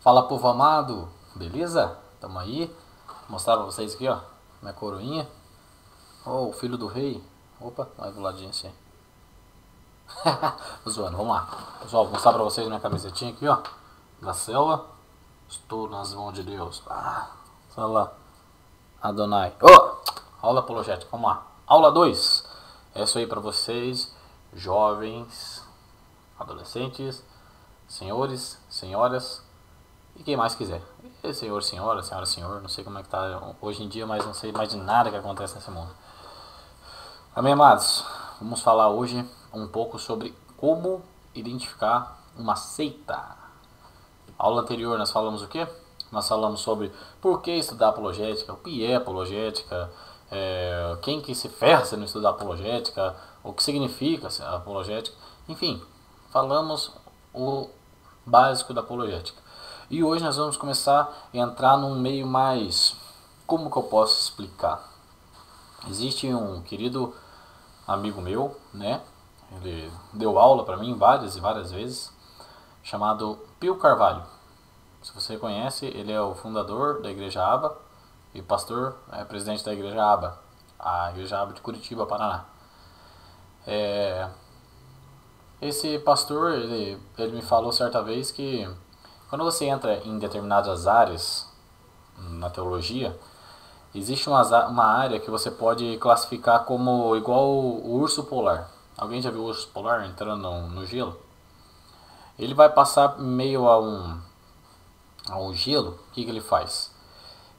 Fala, povo amado, beleza? Tamo aí. Vou mostrar pra vocês aqui, ó, minha coroinha. Oh, o filho do rei. Opa, vai do ladinho assim. Tô zoando, vamos lá. Pessoal, vou mostrar pra vocês minha camisetinha aqui, ó, da selva. Estou nas mãos de Deus. Olha lá. Adonai. Aula apologética, vamos lá. Aula 2. É isso aí pra vocês, jovens, adolescentes, senhores, senhoras e quem mais quiser. E senhor, senhora, senhora, senhor, não sei como é que tá hoje em dia, mas não sei mais de nada que acontece nesse mundo. Amém, amados? Vamos falar hoje um pouco sobre como identificar uma seita. Aula anterior nós falamos o quê? Nós falamos sobre por que estudar apologética, o que é apologética, quem que se ferra se não estudar apologética, o que significa a apologética, enfim, falamos o básico da apologética. E hoje nós vamos começar a entrar num meio mais, como que eu posso explicar? Existe um querido amigo meu, né? Ele deu aula para mim várias e várias vezes, chamado Pio Carvalho. Se você conhece, ele é o fundador da Igreja Aba e pastor, presidente da Igreja Aba, a Igreja Aba de Curitiba, Paraná. Esse pastor, ele me falou certa vez que quando você entra em determinadas áreas na teologia, existe uma área que você pode classificar como igual o urso polar. Alguém já viu o urso polar entrando no gelo? Ele vai passar meio ao gelo, o que ele faz?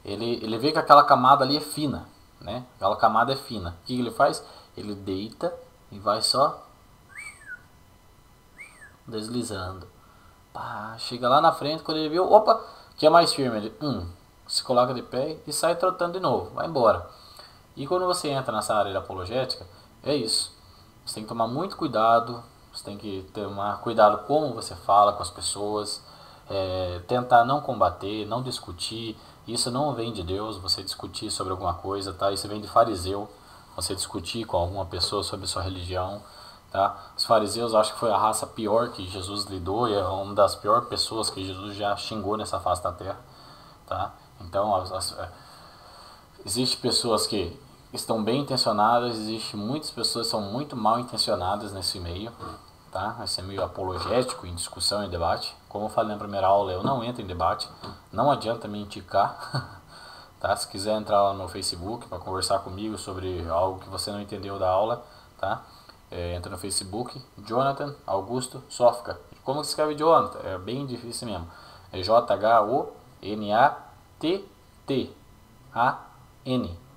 Ele vê que aquela camada ali é fina, né? Aquela camada é fina. O que ele faz? Ele deita e vai só deslizando. Chega lá na frente, quando ele viu, opa, que é mais firme, ele se coloca de pé e sai trotando de novo, vai embora. E quando você entra nessa área da apologética, é isso. Você tem que tomar muito cuidado, você tem que tomar cuidado como você fala com as pessoas, tentar não combater, não discutir. Isso não vem de Deus, você discutir sobre alguma coisa, tá? Isso vem de fariseu, você discutir com alguma pessoa sobre sua religião. Tá? Os fariseus, acho que foi a raça pior que Jesus lidou e é uma das piores pessoas que Jesus já xingou nessa face da terra. Tá? Então, existem pessoas que estão bem intencionadas, existem muitas pessoas que são muito mal intencionadas nesse meio. Tá? Esse meio apologético, em discussão e debate. Como eu falei na primeira aula, eu não entro em debate, não adianta me indicar. Tá? Se quiser entrar lá no Facebook para conversar comigo sobre algo que você não entendeu da aula, tá? Entra no Facebook, Jonathan Augusto Sofka. Como que se escreve Jonathan? É bem difícil mesmo. É Jonathan,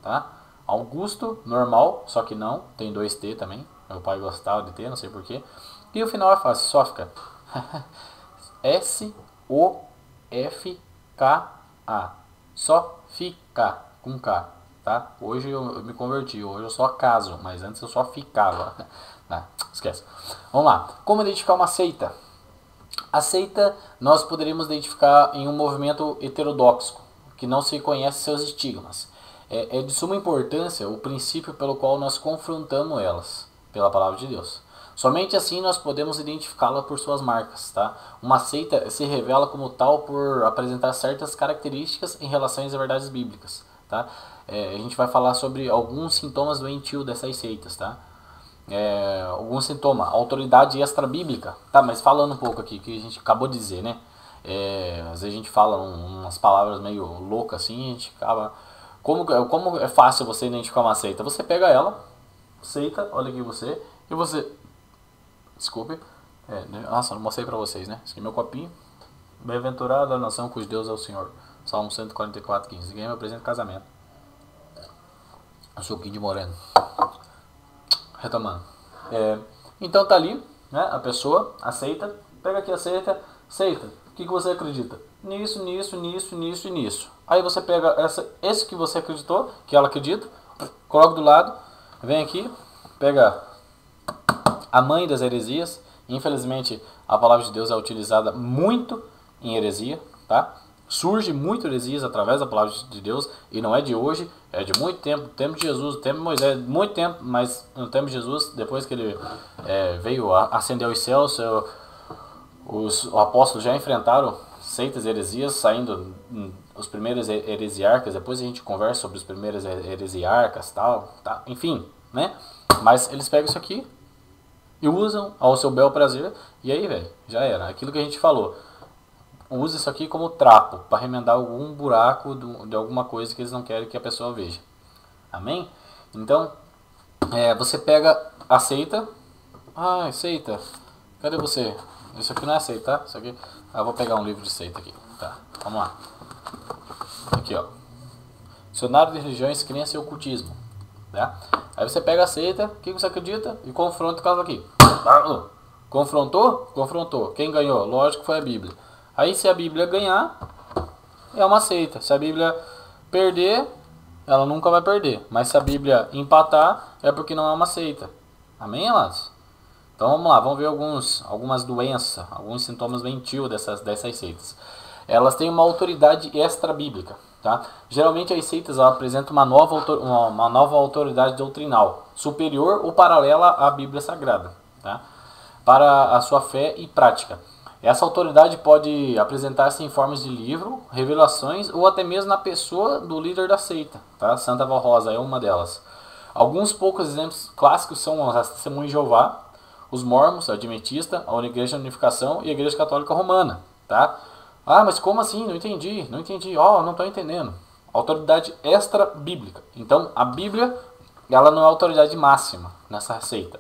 tá? Augusto, normal, só que não, tem 2T também. Meu pai gostava de ter, não sei porquê. E o final é fácil, Sofka. S-O-F-K-A. Só fica com K. Tá? Hoje eu me converti, hoje eu só caso, mas antes eu só ficava. Esquece. Vamos lá. Como identificar uma seita? A seita nós poderíamos identificar em um movimento heterodoxo, que não se conhece seus estigmas. É de suma importância o princípio pelo qual nós confrontamos elas, pela palavra de Deus. Somente assim nós podemos identificá-la por suas marcas. Tá? Uma seita se revela como tal por apresentar certas características em relação às verdades bíblicas. Tá? A gente vai falar sobre alguns sintomas doentios dessas seitas, tá? Algum sintoma, autoridade extra-bíblica, tá? Mas falando um pouco aqui, que a gente acabou de dizer, né? Às vezes a gente fala umas palavras meio loucas assim, a gente acaba... Como é fácil você identificar uma seita? Você pega ela, seita, olha aqui você, e você... Desculpe, nossa, não mostrei pra vocês, né? Esse aqui é meu copinho. Bem-aventurada a nação cujo Deus é o Senhor. Salmo 144:15. Ninguém me apresenta casamento. Um suquinho de moreno. Retomando. Então tá ali, né? A pessoa aceita. Pega aqui, aceita. O que você acredita? Nisso, nisso, nisso, nisso e nisso. Aí você pega esse que você acreditou, que ela acredita, coloca do lado, vem aqui, pega a mãe das heresias. Infelizmente, a palavra de Deus é utilizada muito em heresia, tá? Surge muito heresias através da palavra de Deus, e não é de hoje, é de muito tempo, tempo de Jesus, tempo de Moisés, muito tempo, mas no tempo de Jesus, depois que ele veio ascender aos céus, os apóstolos já enfrentaram seitas, heresias saindo, os primeiros heresiarcas, depois a gente conversa sobre os primeiros heresiarcas, tal, enfim, né? Mas eles pegam isso aqui e usam ao seu bel prazer, e aí, velho, já era. Aquilo que a gente falou, usa isso aqui como trapo para remendar algum buraco de alguma coisa que eles não querem que a pessoa veja. Amém? Então, você pega a seita. Ah, seita. Cadê você? Isso aqui não é seita, tá? Isso aqui. Eu vou pegar um livro de seita aqui. Tá, vamos lá. Aqui, ó. Dicionário de religiões, crença e ocultismo. Tá? Aí você pega a seita, o que você acredita? E confronta o caso aqui. Confrontou? Confrontou. Quem ganhou? Lógico que foi a Bíblia. Aí se a Bíblia ganhar, é uma seita. Se a Bíblia perder, ela nunca vai perder. Mas se a Bíblia empatar, é porque não é uma seita. Amém, amados? Então vamos lá, vamos ver algumas doenças, alguns sintomas mentiu dessas seitas. Elas têm uma autoridade extra-bíblica. Tá? Geralmente as seitas apresentam uma nova autoridade doutrinal, superior ou paralela à Bíblia Sagrada, tá? Para a sua fé e prática. Essa autoridade pode apresentar-se em formas de livro, revelações ou até mesmo na pessoa do líder da seita. Tá? Santa Val Rosa é uma delas. Alguns poucos exemplos clássicos são as Testemunhas de Jeová, os Mormons, a Adventista, a Igreja da Unificação e a Igreja Católica Romana. Tá? Ah, mas como assim? Não entendi. Não estou entendendo. Autoridade extra-bíblica. Então, a Bíblia, ela não é autoridade máxima nessa seita.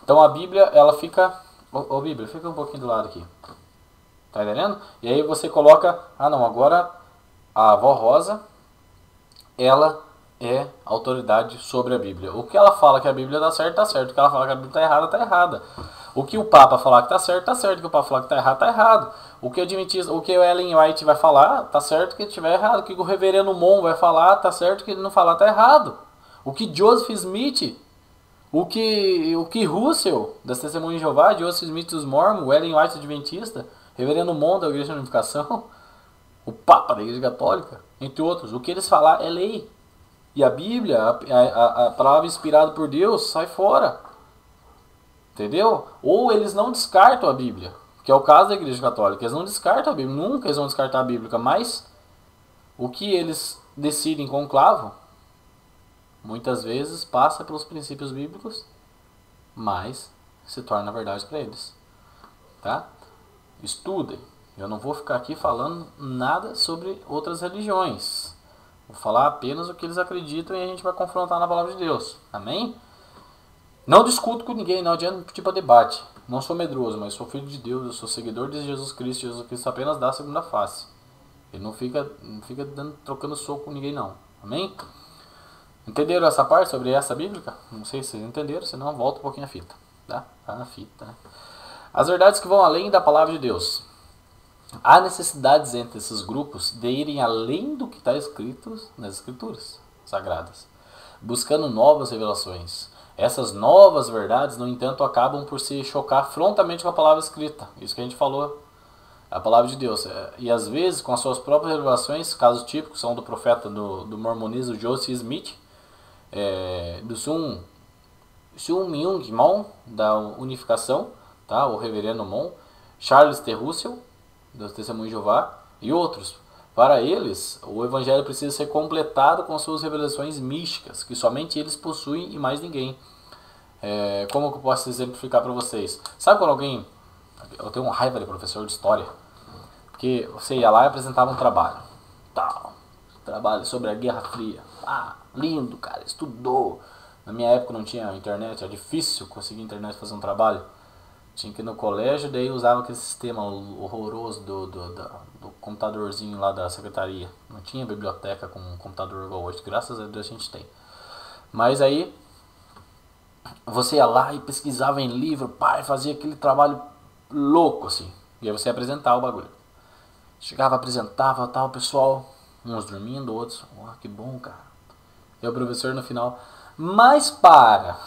Então, a Bíblia, ela fica... Ô, Bíblia, fica um pouquinho do lado aqui. Tá entendendo? E aí você coloca... Ah, não, agora a avó Rosa, ela é autoridade sobre a Bíblia. O que ela fala que a Bíblia tá certo, tá certo. O que ela fala que a Bíblia tá errada, tá errada. O que o Papa falar que tá certo, tá certo. O que o Papa falar que tá errado, tá errado. O que o Ellen White vai falar, tá certo que tiver errado. O que o Reverendo Mon vai falar, tá certo que ele não falar, tá errado. O que Joseph Smith, o que Russell, das Testemunhas de Jeová, Joseph Smith dos Mormons, o Ellen White Adventista, Reverendo Mon da Igreja da Unificação, o Papa da Igreja Católica, entre outros, o que eles falar é lei. E a Bíblia, a palavra inspirada por Deus, sai fora. Entendeu? Ou eles não descartam a Bíblia, que é o caso da Igreja Católica. Eles não descartam a Bíblia, nunca eles vão descartar a Bíblia, mas o que eles decidem com conclavo, muitas vezes passa pelos princípios bíblicos, mas se torna verdade para eles. Tá? Estudem. Eu não vou ficar aqui falando nada sobre outras religiões. Vou falar apenas o que eles acreditam e a gente vai confrontar na palavra de Deus. Amém? Não discuto com ninguém, não adianta pedir para debate. Não sou medroso, mas sou filho de Deus, eu sou seguidor de Jesus Cristo. Jesus Cristo apenas dá a segunda face. Ele não fica trocando soco com ninguém, não. Amém? Entenderam essa parte sobre essa bíblica? Não sei se vocês entenderam, senão volta um pouquinho a fita. Tá? Tá na fita, né? As verdades que vão além da palavra de Deus. Há necessidades entre esses grupos de irem além do que está escrito nas Escrituras Sagradas, buscando novas revelações. Essas novas verdades, no entanto, acabam por se chocar frontalmente com a palavra escrita. Isso que a gente falou, a palavra de Deus. E às vezes, com as suas próprias revelações, casos típicos são do profeta do mormonismo Joseph Smith, do Sun Myung Moon, da Unificação, tá? O Reverendo Mon, Charles T. Russell, dos Testemunhos de Jeová, e outros. Para eles, o Evangelho precisa ser completado com suas revelações místicas, que somente eles possuem e mais ninguém. Como que eu posso exemplificar para vocês? Sabe quando alguém... Eu tenho uma raiva de professor de história, porque você ia lá e apresentava um trabalho. Trabalho sobre a Guerra Fria. Lindo, cara, estudou. Na minha época não tinha internet, era difícil conseguir internet para fazer um trabalho. Tinha que ir no colégio, daí usava aquele sistema horroroso do computadorzinho lá da secretaria. Não tinha biblioteca com um computador igual hoje, graças a Deus a gente tem. Mas aí, você ia lá e pesquisava em livro, fazia aquele trabalho louco assim. E aí você apresentava o bagulho. Chegava, apresentava, tal, o pessoal, uns dormindo, outros, que bom, cara. E o professor no final... Mas para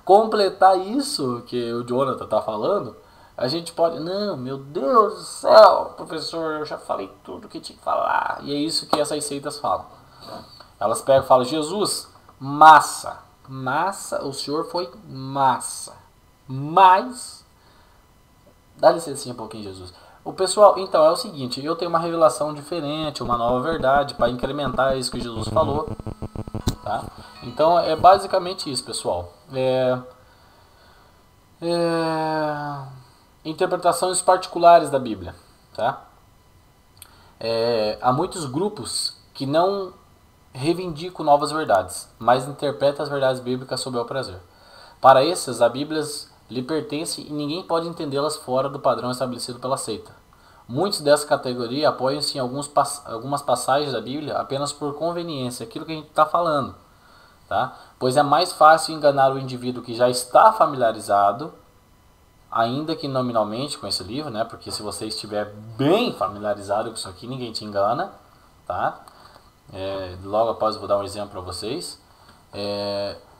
completar isso que o Jonathan está falando, a gente pode... Não, meu Deus do céu, professor, eu já falei tudo que tinha que falar. E é isso que essas seitas falam. Elas pegam e falam, Jesus, massa, o senhor foi massa. Mas, dá licença um pouquinho, Jesus. O pessoal, então, é o seguinte, eu tenho uma revelação diferente, uma nova verdade, para incrementar isso que Jesus falou, tá? Então, é basicamente isso, pessoal. Interpretações particulares da Bíblia, tá? Há muitos grupos que não reivindicam novas verdades, mas interpretam as verdades bíblicas sob o prazer. Para esses, a Bíblia lhe pertence e ninguém pode entendê-las fora do padrão estabelecido pela seita. Muitos dessa categoria apoiam-se em algumas passagens da Bíblia apenas por conveniência, aquilo que a gente está falando, tá? Pois é mais fácil enganar o indivíduo que já está familiarizado, ainda que nominalmente com esse livro, né? Porque se você estiver bem familiarizado com isso aqui, ninguém te engana, tá? Logo após eu vou dar um exemplo para vocês,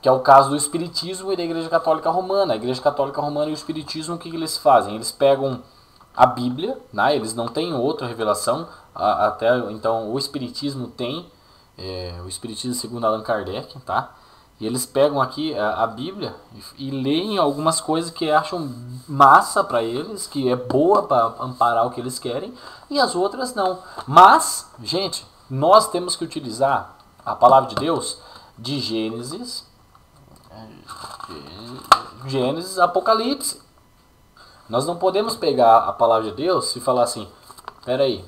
que é o caso do Espiritismo e da Igreja Católica Romana. A Igreja Católica Romana e o Espiritismo, o que eles fazem? Eles pegam a Bíblia, né? Eles não têm outra revelação, até então o Espiritismo tem, o Espiritismo segundo Allan Kardec, tá? E eles pegam aqui a Bíblia e leem algumas coisas que acham massa para eles, que é boa para amparar o que eles querem, e as outras não. Mas, gente, nós temos que utilizar a palavra de Deus de Gênesis, Apocalipse. Nós não podemos pegar a palavra de Deus e falar assim, peraí,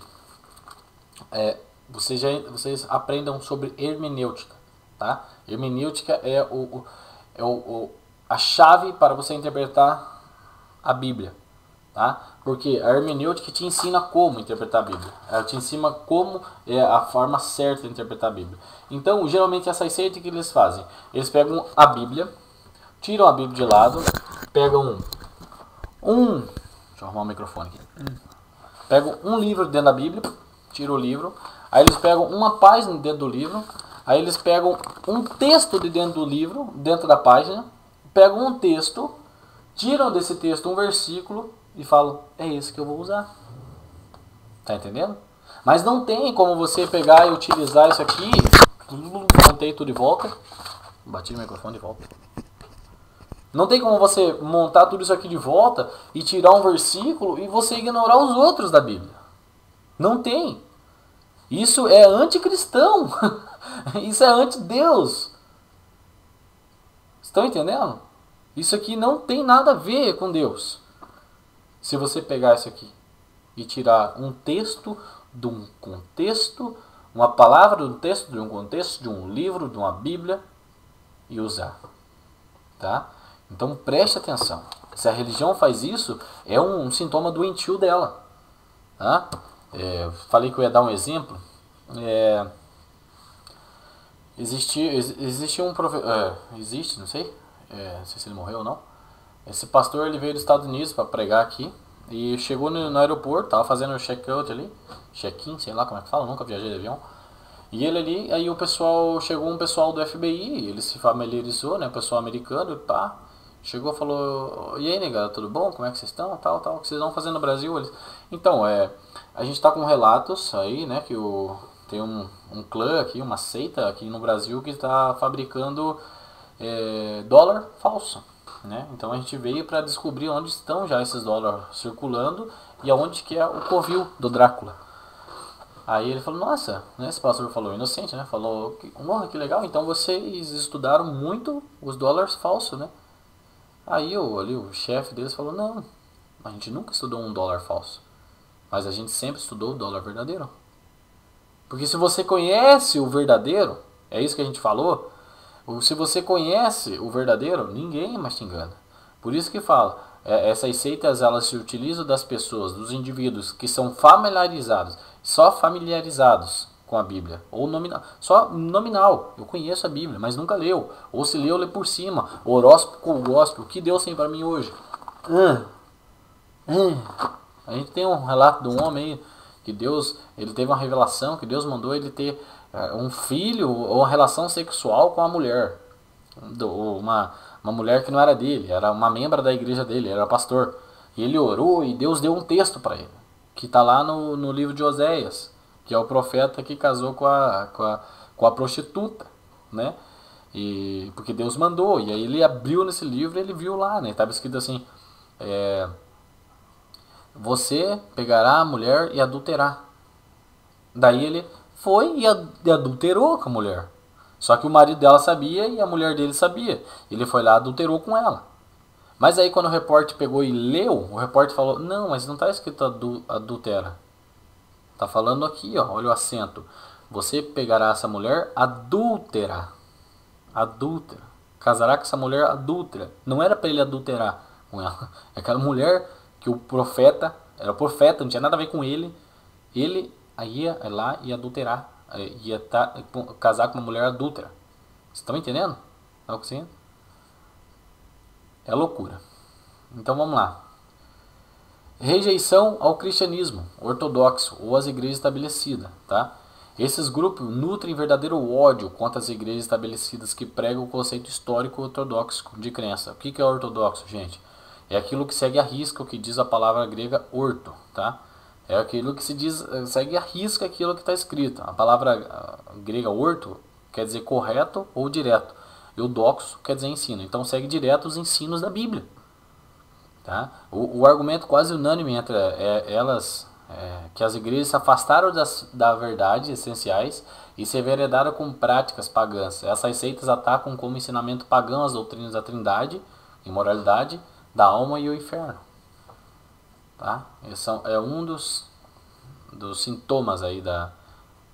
vocês aprendam sobre hermenêutica, tá? Hermenêutica é a chave para você interpretar a Bíblia, tá? Porque a hermenêutica te ensina como interpretar a Bíblia. Ela te ensina como é a forma certa de interpretar a Bíblia. Então, geralmente, essas seitas que eles fazem? Eles pegam a Bíblia, tiram a Bíblia de lado, pegam deixa eu arrumar o microfone aqui. Pegam um livro dentro da Bíblia, tiram o livro, aí eles pegam uma página dentro do livro, aí eles pegam um texto de dentro do livro, dentro da página, pegam um texto, tiram desse texto um versículo e falam, é esse que eu vou usar. Tá entendendo? Mas não tem como você pegar e utilizar isso aqui, montei tudo de volta, bati no microfone de volta. Não tem como você montar tudo isso aqui de volta e tirar um versículo e você ignorar os outros da Bíblia. Não tem. Isso é anticristão. Isso é anti-Deus. Estão entendendo? Isso aqui não tem nada a ver com Deus. Se você pegar isso aqui e tirar um texto de um contexto, uma palavra de um texto de um contexto, de um livro, de uma Bíblia e usar. Tá? Então preste atenção. Se a religião faz isso, é um sintoma doentio dela. Tá? Falei que eu ia dar um exemplo. Existe um professor. Existe, não sei. Não sei se ele morreu ou não. Esse pastor ele veio dos Estados Unidos para pregar aqui. E chegou no aeroporto, tava fazendo o check-out ali. Check-in, sei lá como é que fala, nunca viajei de avião. E ele ali, aí chegou um pessoal do FBI, ele se familiarizou, né, o pessoal americano, pá. Chegou e falou, e aí, negada, tudo bom? Como é que vocês estão? Tal, o que vocês estão fazendo no Brasil? Então, a gente está com relatos aí, né, que tem um clã aqui, uma seita aqui no Brasil que está fabricando dólar falso, né? Então a gente veio para descobrir onde estão já esses dólares circulando e aonde que é o covil do Drácula. Aí ele falou, nossa, né, esse pastor falou, inocente, né? Falou, que legal, então vocês estudaram muito os dólares falsos, né? Aí o chefe deles falou, não, a gente nunca estudou um dólar falso, mas a gente sempre estudou o dólar verdadeiro. Porque se você conhece o verdadeiro, é isso que a gente falou, se você conhece o verdadeiro, ninguém mais te engana. Por isso que fala, essas seitas elas se utilizam das pessoas, dos indivíduos que são familiarizados, só familiarizados com a Bíblia, ou nominal, só nominal. Eu conheço a Bíblia, mas nunca leu, ou se leu, lê por cima. Horóscopo com gospel, o que Deus tem para mim hoje? A gente tem um relato de um homem aí, que Deus, ele teve uma revelação, que Deus mandou ele ter um filho ou uma relação sexual com uma mulher. Uma mulher que não era dele, era uma membra da igreja dele, era pastor. E ele orou e Deus deu um texto para ele, que está lá no livro de Oséias, que é o profeta que casou com a prostituta, né? E, porque Deus mandou, e aí ele abriu nesse livro e ele viu lá, né? Estava escrito assim, você pegará a mulher e adulterar. Daí ele foi e adulterou com a mulher. Só que o marido dela sabia e a mulher dele sabia. Ele foi lá e adulterou com ela. Mas aí quando o repórter pegou e leu, o repórter falou, não, mas não está escrito adultera. Está falando aqui, ó, olha o acento. Você pegará essa mulher adúltera. Adúltera. Casará com essa mulher adúltera. Não era para ele adulterar com ela. É aquela mulher que o profeta, era o profeta, não tinha nada a ver com ele. Ele ia lá e adulterar. Ia casar com uma mulher adúltera. Vocês estão entendendo? Tá conseguindo? É loucura. Então vamos lá. Rejeição ao cristianismo ortodoxo ou às igrejas estabelecidas, tá? Esses grupos nutrem verdadeiro ódio contra as igrejas estabelecidas que pregam o conceito histórico ortodoxo de crença. O que é ortodoxo, gente? É aquilo que segue à risca o que diz a palavra grega orto, tá? É aquilo que se diz, segue à risca aquilo que está escrito. A palavra grega orto quer dizer correto ou direto. E o doxo quer dizer ensino. Então segue direto os ensinos da Bíblia. Tá? O argumento quase unânime entre elas que as igrejas se afastaram da verdade essenciais e se enveredaram com práticas pagãs. Essas seitas atacam como ensinamento pagão as doutrinas da trindade, imoralidade, da alma e o inferno. Tá? Esse é um dos sintomas aí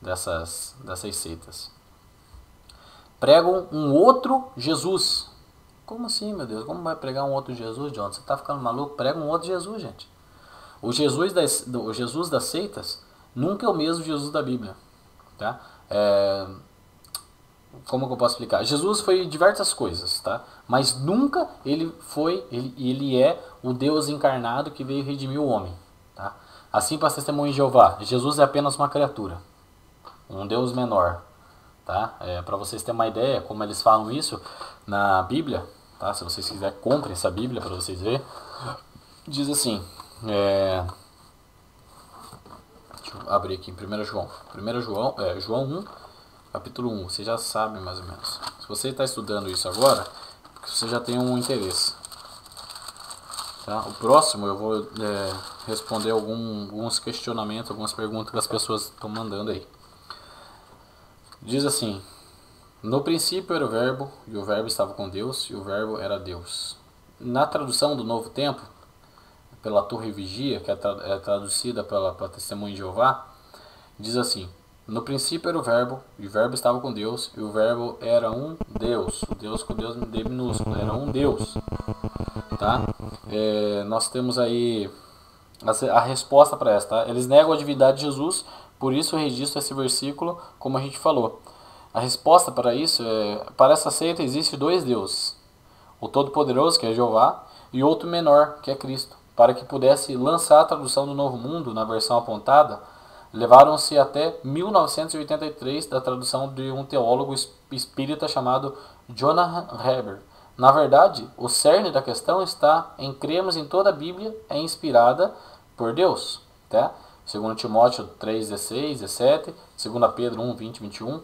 dessas seitas. Pregam um outro Jesus. Como assim, meu Deus? Como vai pregar um outro Jesus, John? Você está ficando maluco? Prega um outro Jesus, gente. O Jesus das seitas nunca é o mesmo Jesus da Bíblia. Tá? Como que eu posso explicar? Jesus foi diversas coisas, tá? Mas nunca ele é o Deus encarnado que veio redimir o homem. Tá? Assim para testemunho de Jeová, Jesus é apenas uma criatura. Um Deus menor. Tá? Para vocês terem uma ideia como eles falam isso na Bíblia, tá? Se vocês quiserem, comprem essa Bíblia para vocês verem. Diz assim, deixa eu abrir aqui, 1 João. João 1, capítulo 1, você já sabe mais ou menos. Se você está estudando isso agora, porque você já tem um interesse. Tá? O próximo eu vou responder alguns questionamentos, algumas perguntas que as pessoas estão mandando aí. Diz assim, no princípio era o verbo, e o verbo estava com Deus, e o verbo era Deus. Na tradução do Novo Tempo, pela Torre Vigia, que é traduzida pela Testemunha de Jeová, diz assim, no princípio era o verbo, e o verbo estava com Deus, e o verbo era um Deus. O Deus com Deus D minúsculo, era um Deus. Tá? Nós temos aí a resposta para essa. Tá? Eles negam a divindade de Jesus, por isso eu registro esse versículo, como a gente falou. A resposta para isso para essa seita existe dois deuses. O Todo-Poderoso, que é Jeová, e outro menor, que é Cristo. Para que pudesse lançar a tradução do Novo Mundo na versão apontada, levaram-se até 1983 da tradução de um teólogo espírita chamado Jonathan Heber. Na verdade, o cerne da questão está em crermos em toda a Bíblia é inspirada por Deus. Tá? 2 Timóteo 3, 16, 17, 2 Pedro 1, 20, 21.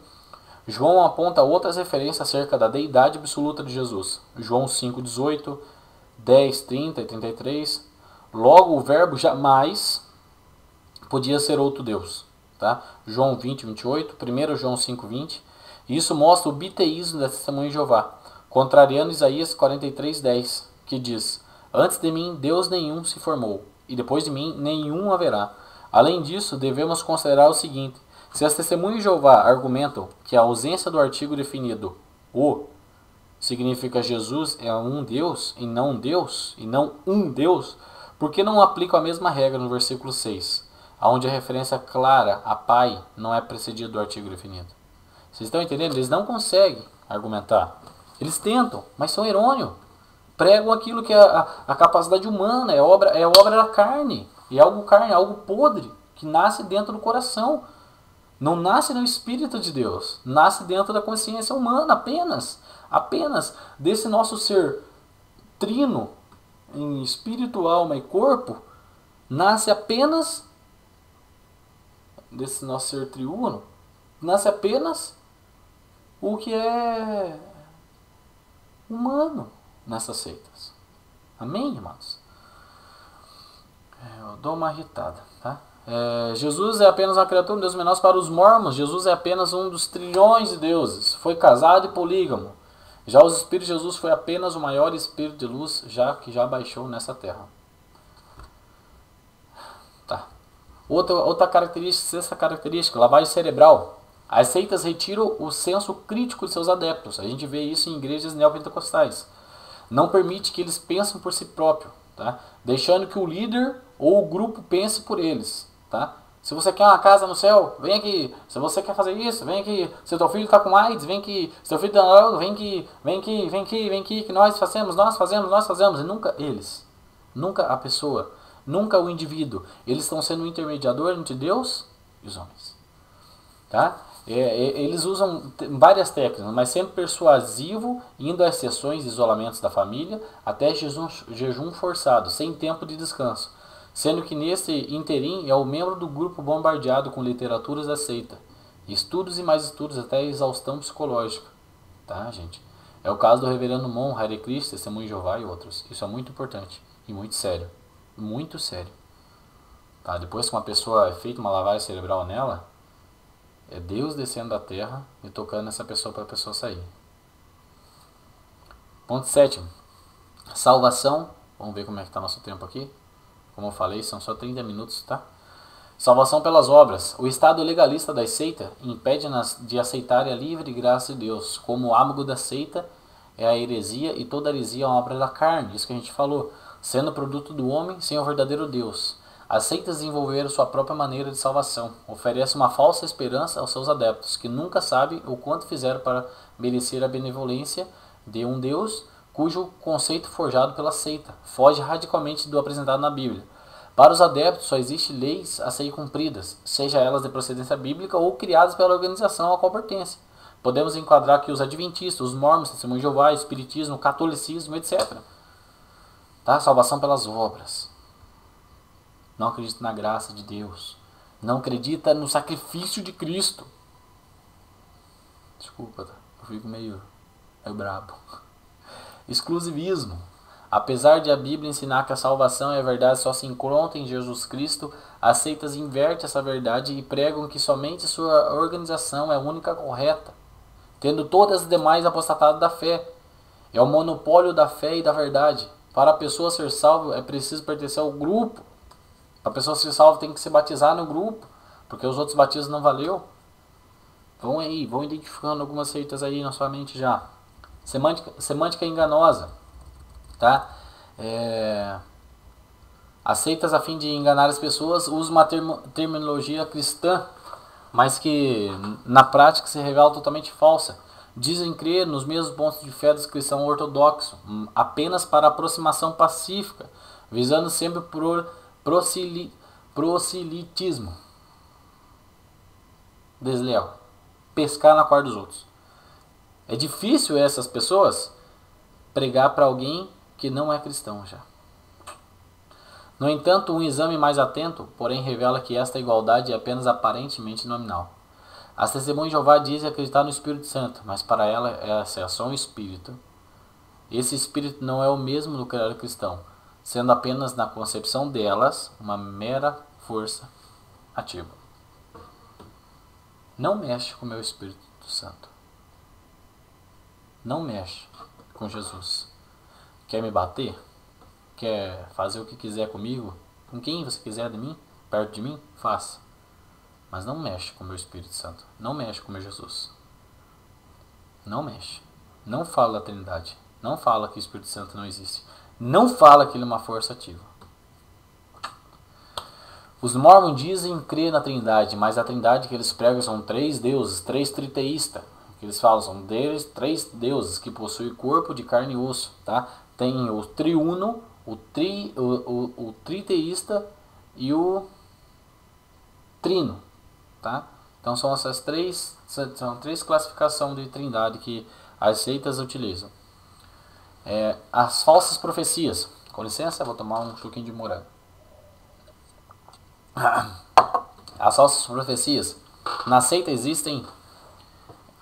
João aponta outras referências acerca da deidade absoluta de Jesus. João 5, 18, 10, 30 e 33. Logo, o verbo jamais podia ser outro Deus. Tá? João 20, 28, 1 João 5, 20. Isso mostra o biteísmo da Testemunha de Jeová, contrariando Isaías 43, 10, que diz, antes de mim Deus nenhum se formou, e depois de mim nenhum haverá. Além disso, devemos considerar o seguinte, se as Testemunhas de Jeová argumentam que a ausência do artigo definido, o, significa Jesus é um Deus, e não um Deus, por que não aplicam a mesma regra no versículo 6, onde a referência clara a Pai não é precedida do artigo definido? Vocês estão entendendo? Eles não conseguem argumentar. Eles tentam, mas são errôneos. Pregam aquilo que é a capacidade humana, é obra da carne. É algo carne, algo podre, que nasce dentro do coração. Não nasce no Espírito de Deus. Nasce dentro da consciência humana apenas. Apenas desse nosso ser trino, em espírito, alma e corpo, nasce apenas desse nosso ser triuno, nasce apenas o que é humano nessas seitas. Amém, irmãos? Eu dou uma irritada, tá? Jesus é apenas uma criatura, um Deus menor para os mormons. Jesus é apenas um dos trilhões de deuses. Foi casado e polígamo. Já os espíritos de Jesus foi apenas o maior espírito de luz que já baixou nessa terra. Tá. Outra característica, sexta característica, lavagem cerebral. As seitas retiram o senso crítico de seus adeptos. A gente vê isso em igrejas neopentecostais. Não permite que eles pensem por si próprios, tá? Deixando que o líder ou o grupo pense por eles, tá? Se você quer uma casa no céu, vem aqui. Se você quer fazer isso, vem aqui. Se teu filho está com AIDS, vem aqui. Se teu filho está droga, vem aqui. Vem aqui, vem aqui, vem aqui. Que nós fazemos. E nunca eles. Nunca a pessoa. Nunca o indivíduo. Eles estão sendo um intermediador entre Deus e os homens. Tá? Eles usam várias técnicas, mas sempre persuasivo, indo às sessões de isolamentos da família, até jejum forçado, sem tempo de descanso. Sendo que nesse interim é o membro do grupo bombardeado com literaturas da seita. Estudos e mais estudos até exaustão psicológica. Tá, gente? É o caso do reverendo Mon, Hare Krishna, Testemunho de Jeová e outros. Isso é muito importante e muito sério. Muito sério. Tá? Depois que uma pessoa é feita uma lavagem cerebral nela, é Deus descendo da terra e tocando essa pessoa para a pessoa sair. Ponto 7. Salvação. Vamos ver como é que está nosso tempo aqui. Como eu falei, são só 30 minutos, tá? Salvação pelas obras. O estado legalista da seita impede-nas de aceitar a livre graça de Deus. Como o âmago da seita é a heresia, e toda heresia é uma obra da carne. Isso que a gente falou. Sendo produto do homem sem o verdadeiro Deus. As seitas desenvolveram sua própria maneira de salvação. Oferece uma falsa esperança aos seus adeptos, que nunca sabem o quanto fizeram para merecer a benevolência de um Deus cujo conceito forjado pela seita foge radicalmente do apresentado na Bíblia. Para os adeptos só existem leis a serem cumpridas, seja elas de procedência bíblica ou criadas pela organização a qual pertence. Podemos enquadrar aqui os adventistas, os mormons, Testemunho de Jeová, espiritismo, catolicismo, etc. Tá? Salvação pelas obras. Não acredita na graça de Deus. Não acredita no sacrifício de Cristo. Desculpa, tá? Eu fico meio brabo. Exclusivismo. Apesar de a Bíblia ensinar que a salvação e a verdade só se encontram em Jesus Cristo, as seitas invertem essa verdade e pregam que somente sua organização é a única correta, tendo todas as demais apostatado da fé. É o monopólio da fé e da verdade. Para a pessoa ser salva é preciso pertencer ao grupo. Para a pessoa ser salva tem que se batizar no grupo, porque os outros batismos não valeu. Vão identificando algumas seitas aí na sua mente já. Semântica enganosa. Tá? As seitas, a fim de enganar as pessoas, usam uma terminologia cristã, mas que na prática se revela totalmente falsa. Dizem crer nos mesmos pontos de fé dos cristãos ortodoxos, apenas para aproximação pacífica, visando sempre por proselitismo desleal, pescar na corda dos outros. É difícil essas pessoas pregar para alguém que não é cristão já. No entanto, um exame mais atento, porém, revela que esta igualdade é apenas aparentemente nominal. As Testemunhas de Jeová dizem acreditar no Espírito Santo, mas para ela essa é só um espírito. Esse espírito não é o mesmo do criado cristão, sendo apenas na concepção delas uma mera força ativa. Não mexe com o meu Espírito Santo. Não mexe com Jesus. Quer me bater? Quer fazer o que quiser comigo? Com quem você quiser de mim? Perto de mim? Faça. Mas não mexe com o meu Espírito Santo. Não mexe com o meu Jesus. Não mexe. Não fala da Trindade. Não fala que o Espírito Santo não existe. Não fala que ele é uma força ativa. Os mormons dizem crer na Trindade, mas a Trindade que eles pregam são 3 deuses, 3 triteístas. Que eles falam são 3 deuses que possuem corpo de carne e osso, tá? Tem o triuno, o triteísta e o trino, tá? Então são essas três classificações de Trindade que as seitas utilizam. As falsas profecias. Com licença, vou tomar um suquinho de morango. As falsas profecias. Na seita existem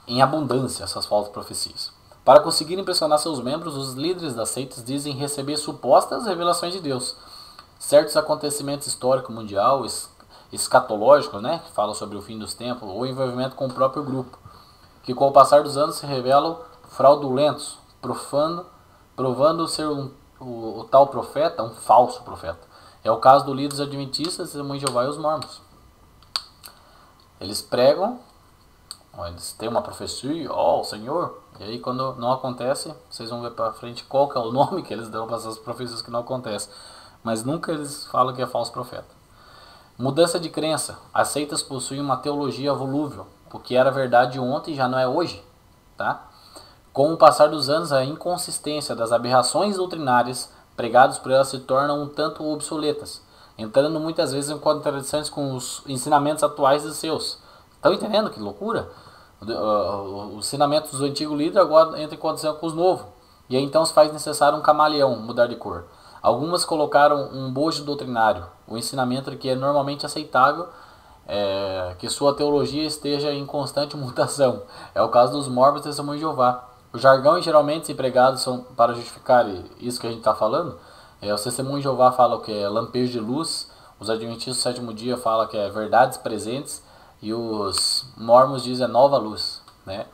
em abundância essas falsas profecias. Para conseguir impressionar seus membros, os líderes das seitas dizem receber supostas revelações de Deus. certos acontecimentos históricos mundial, escatológicos, né, que falam sobre o fim dos tempos, ou envolvimento com o próprio grupo, que com o passar dos anos se revelam fraudulentos, provando ser o tal profeta um falso profeta. É o caso do líder dos adventistas, testemunhos de Jeová e os mormons. Eles pregam, eles têm uma profecia, ó, o Senhor, e aí quando não acontece, vocês vão ver para frente qual que é o nome que eles dão para essas profecias que não acontecem. Mas nunca eles falam que é falso profeta. Mudança de crença. As seitas possuem uma teologia volúvel. O que era verdade ontem já não é hoje. Tá? Com o passar dos anos, a inconsistência das aberrações doutrinárias pregadas por elas se tornam um tanto obsoletas, entrando muitas vezes em contradições com os ensinamentos atuais dos seus. Estão entendendo que loucura? Os ensinamentos do antigo líder agora entram em contradição com os novos. E aí então se faz necessário um camaleão mudar de cor. Algumas colocaram um bojo doutrinário, o ensinamento que é normalmente aceitável, que sua teologia esteja em constante mutação. É o caso dos mormons e testemunhos de Jeová. O jargão geralmente empregados são para justificar isso que a gente está falando. Os testemunhos de Jeová falam que é lampejo de luz, os adventistas do sétimo dia falam que é verdades presentes e os mormons dizem nova luz, né?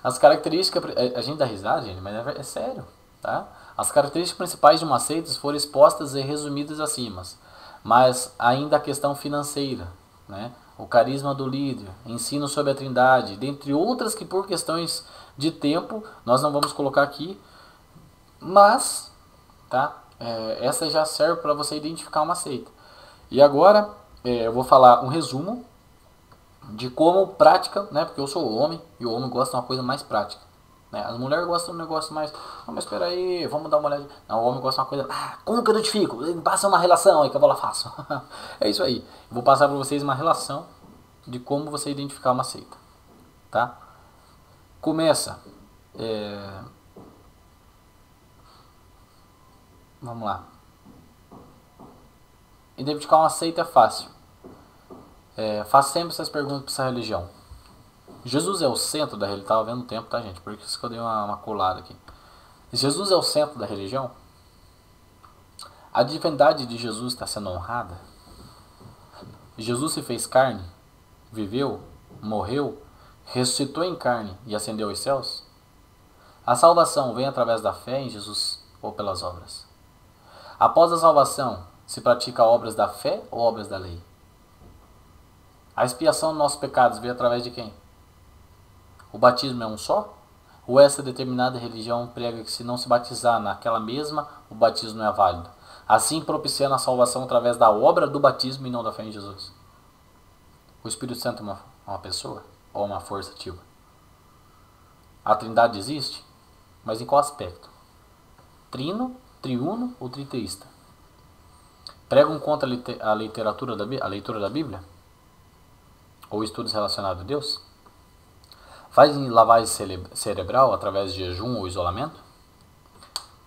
As características, a gente dá risada, gente, mas é sério, tá? As características principais de uma seita foram expostas e resumidas acima, mas ainda a questão financeira, né? O carisma do líder, ensino sobre a Trindade, dentre outras que por questões de tempo nós não vamos colocar aqui, mas tá? Essa já serve para você identificar uma seita. E agora eu vou falar um resumo de como prática, né? Porque eu sou homem e o homem gosta de uma coisa mais prática. Né? As mulheres gostam de um negócio mais. Não, mas espera aí, vamos dar uma olhada. Não, o homem gosta de uma coisa. Como que eu identifico? Passa uma relação aí que eu vou lá faço. É isso aí. Eu vou passar para vocês uma relação de como você identificar uma seita. Tá? Começa. Vamos lá. Identificar uma seita é fácil. Faça sempre essas perguntas para essa religião. Jesus é o centro da religião. Estava vendo o tempo, tá, gente? Por isso que eu dei uma colada aqui. Jesus é o centro da religião? A divindade de Jesus está sendo honrada? Jesus se fez carne? Viveu? Morreu? Ressuscitou em carne e ascendeu aos céus? A salvação vem através da fé em Jesus ou pelas obras? Após a salvação, se pratica obras da fé ou obras da lei? A expiação dos nossos pecados veio através de quem? O batismo é um só? Ou essa determinada religião prega que se não se batizar naquela mesma, o batismo não é válido? Assim propiciando a salvação através da obra do batismo e não da fé em Jesus. O Espírito Santo é uma pessoa ou uma força ativa? A Trindade existe? Mas em qual aspecto? Trino, triuno ou triteísta? Pregam contra a leitura da Bíblia? Ou estudos relacionados a Deus? Fazem lavagem cerebral através de jejum ou isolamento?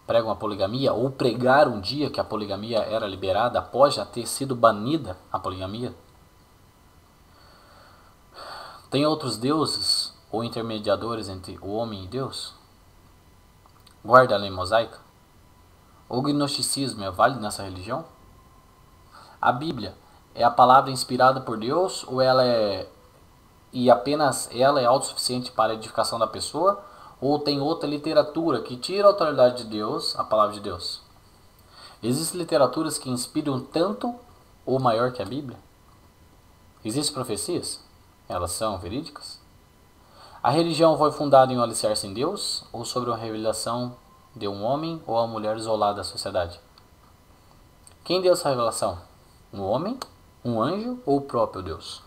Pregam a poligamia ou pregaram um dia que a poligamia era liberada após já ter sido banida a poligamia? Tem outros deuses ou intermediadores entre o homem e Deus? Guarda a lei mosaica? O gnosticismo é válido nessa religião? A Bíblia é a palavra inspirada por Deus ou e apenas ela é autossuficiente para a edificação da pessoa? Ou tem outra literatura que tira a autoridade de Deus, a palavra de Deus? Existem literaturas que inspiram tanto ou maior que a Bíblia? Existem profecias? Elas são verídicas? A religião foi fundada em um alicerce em Deus ou sobre a revelação de um homem ou uma mulher isolada da sociedade? Quem deu essa revelação? Um homem, um anjo ou o próprio Deus?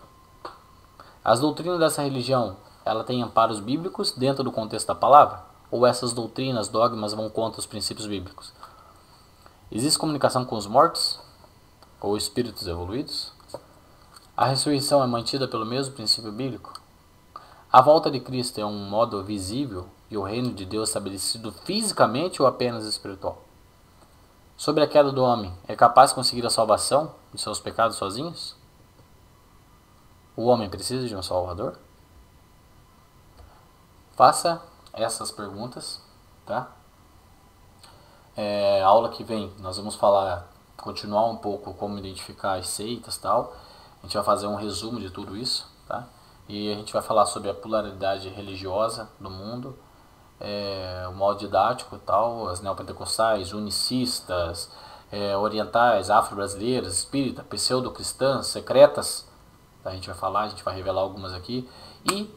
As doutrinas dessa religião, ela tem amparos bíblicos dentro do contexto da palavra? Ou essas doutrinas, dogmas vão contra os princípios bíblicos? Existe comunicação com os mortos? Ou espíritos evoluídos? A ressurreição é mantida pelo mesmo princípio bíblico? A volta de Cristo é um modo visível e o reino de Deus estabelecido fisicamente ou apenas espiritual? Sobre a queda do homem, é capaz de conseguir a salvação de seus pecados sozinhos? O homem precisa de um Salvador? Faça essas perguntas, tá? A aula que vem nós vamos falar continuar um pouco como identificar as seitas e tal. A gente vai fazer um resumo de tudo isso, tá? E a gente vai falar sobre a pluralidade religiosa do mundo, o modo didático e tal, as neopentecostais, unicistas, orientais, afro-brasileiras, espírita, pseudo-cristãs, secretas. A gente vai falar, a gente vai revelar algumas aqui. E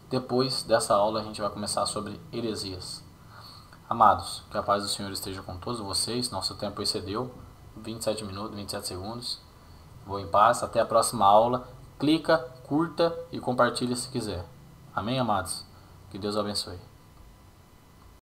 depois dessa aula a gente vai começar sobre heresias. Amados, que a paz do Senhor esteja com todos vocês. Nosso tempo excedeu 27 minutos, 27 segundos. Vou em paz, até a próxima aula. Clica, curta e compartilha se quiser. Amém, amados? Que Deus abençoe.